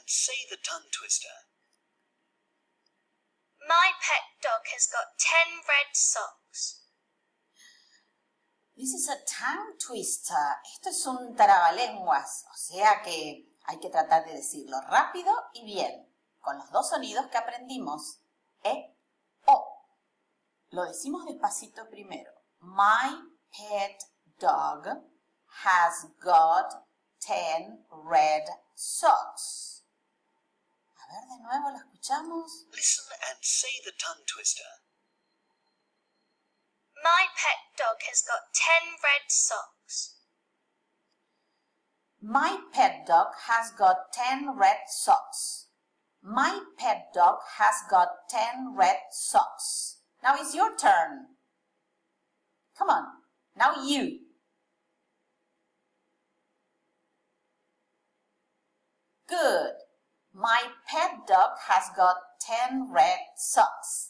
and say the tongue twister. My pet dog has got 10 red socks. This is a tongue twister. Esto es un trabalenguas, o sea que hay que tratar de decirlo rápido y bien, con los dos sonidos que aprendimos, e, o. Lo decimos despacito primero. My pet dog has got 10 red socks. A ver, de nuevo, ¿lo escuchamos? Listen and say the tongue twister. My pet dog has got 10 red socks. My pet dog has got 10 red socks. My pet dog has got 10 red socks. Now it's your turn. Come on, now you. Good. My pet dog has got 10 red socks.